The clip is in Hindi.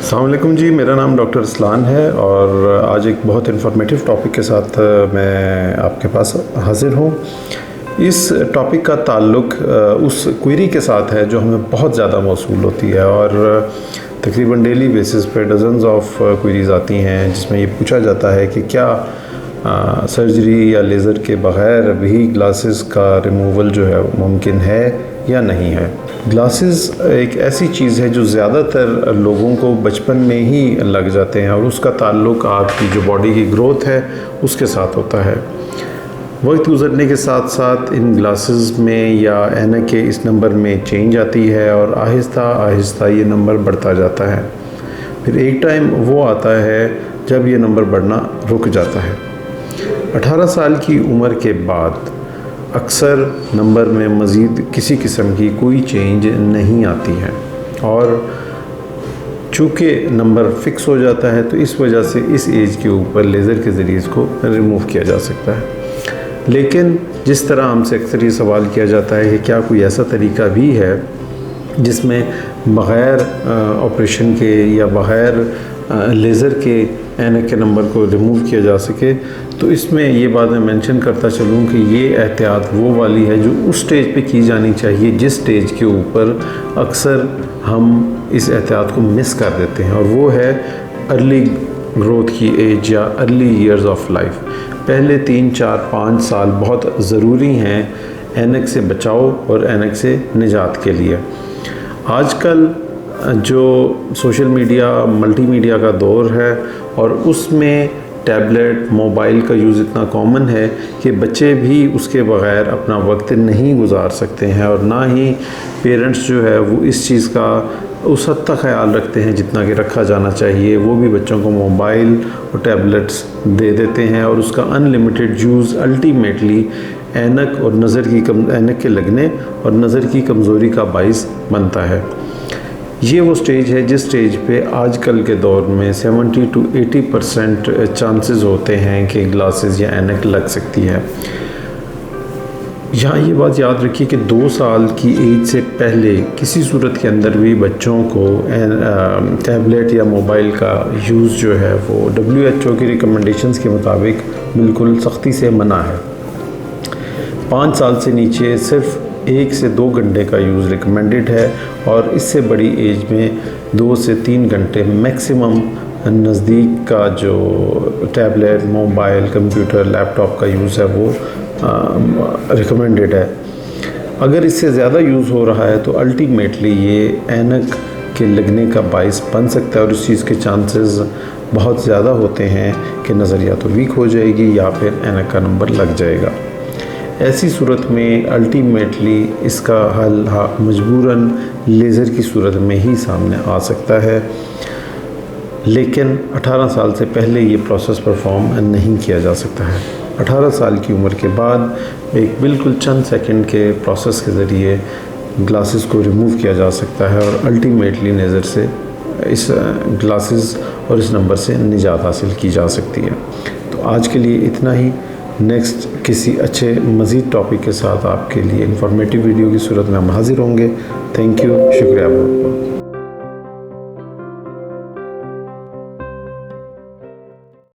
अस्सलाम वालेकुम जी, मेरा नाम डॉक्टर असलान है और आज एक बहुत इन्फॉर्मेटिव टॉपिक के साथ मैं आपके पास हाज़िर हूँ। इस टॉपिक का ताल्लुक़ उस क्वेरी के साथ है जो हमें बहुत ज़्यादा मौसूल होती है और तकरीबन डेली बेसिस पे डज़न्स ऑफ क्वेरीज़ आती हैं जिसमें ये पूछा जाता है कि क्या सर्जरी या लेज़र के बग़ैर भी ग्लासेस का रिमूवल जो है मुमकिन है या नहीं है। ग्लासेस एक ऐसी चीज़ है जो ज़्यादातर लोगों को बचपन में ही लग जाते हैं और उसका ताल्लुक़ आपकी जो बॉडी की ग्रोथ है उसके साथ होता है। वक्त गुज़रने के साथ साथ इन ग्लासेस में या ऐनक के इस नंबर में चेंज आती है और आहिस्ता आहिस्ता ये नंबर बढ़ता जाता है। फिर एक टाइम वो आता है जब ये नंबर बढ़ना रुक जाता है। 18 साल की उम्र के बाद अक्सर नंबर में मज़ीद किसी किस्म की कोई चेंज नहीं आती है और चूँकि नंबर फ़िक्स हो जाता है तो इस वजह से इस एज के ऊपर लेज़र के ज़रिए इसको रिमूव किया जा सकता है। लेकिन जिस तरह हमसे अक्सर ये सवाल किया जाता है कि क्या कोई ऐसा तरीका भी है जिसमें बग़ैर ऑपरेशन के या बग़ैर लेज़र के ऐनक के नंबर को रिमूव किया जा सके, तो इसमें ये बात मैं मेंशन करता चलूँ कि ये एहतियात वो वाली है जो उस स्टेज पे की जानी चाहिए जिस स्टेज के ऊपर अक्सर हम इस एहतियात को मिस कर देते हैं और वो है अर्ली ग्रोथ की एज या अर्ली ईयर्स ऑफ लाइफ। पहले 3, 4, 5 साल बहुत ज़रूरी हैं ऐनक से बचाव और ऐनक से निजात के लिए। आजकल जो सोशल मीडिया मल्टीमीडिया का दौर है और उसमें टैबलेट मोबाइल का यूज़ इतना कॉमन है कि बच्चे भी उसके बग़ैर अपना वक्त नहीं गुजार सकते हैं और ना ही पेरेंट्स जो है वो इस चीज़ का उस हद तक ख़याल रखते हैं जितना कि रखा जाना चाहिए। वो भी बच्चों को मोबाइल और टैबलेट्स दे देते हैं और उसका अनलिमिटेड यूज़ अल्टीमेटली ऐनक और ऐनक के लगने और नज़र की कमज़ोरी का बाइस बनता है। ये वो स्टेज है जिस स्टेज पे आजकल के दौर में 70 to 80% चांसेस होते हैं कि ग्लासेस या ऐनक लग सकती है। यहाँ ये बात याद रखिए कि 2 साल की एज से पहले किसी सूरत के अंदर भी बच्चों को टैबलेट या मोबाइल का यूज़ जो है वो WHO की रिकमेंडेशंस के मुताबिक बिल्कुल सख्ती से मना है। 5 साल से नीचे सिर्फ 1 से 2 घंटे का यूज़ रिकमेंडेड है और इससे बड़ी एज में 2 से 3 घंटे मैक्सिमम नज़दीक का जो टैबलेट मोबाइल कंप्यूटर लैपटॉप का यूज़ है वो रिकमेंडेड है। अगर इससे ज़्यादा यूज़ हो रहा है तो अल्टीमेटली ये ऐनक के लगने का बाइस बन सकता है और इस चीज़ के चांसेस बहुत ज़्यादा होते हैं कि नज़र या तो वीक हो जाएगी या फिर ऐनक का नंबर लग जाएगा। ऐसी सूरत में अल्टीमेटली इसका हल मजबूरन लेज़र की सूरत में ही सामने आ सकता है, लेकिन 18 साल से पहले ये प्रोसेस परफॉर्म नहीं किया जा सकता है। 18 साल की उम्र के बाद एक बिल्कुल चंद सेकंड के प्रोसेस के ज़रिए ग्लासेस को रिमूव किया जा सकता है और अल्टीमेटली नज़र से इस ग्लासेस और इस नंबर से निजात हासिल की जा सकती है। तो आज के लिए इतना ही। नेक्स्ट किसी अच्छे मज़ीद टॉपिक के साथ आपके लिए इंफॉर्मेटिव वीडियो की सूरत में हम हाज़िर होंगे। थैंक यू, शुक्रिया बहुत बहुत।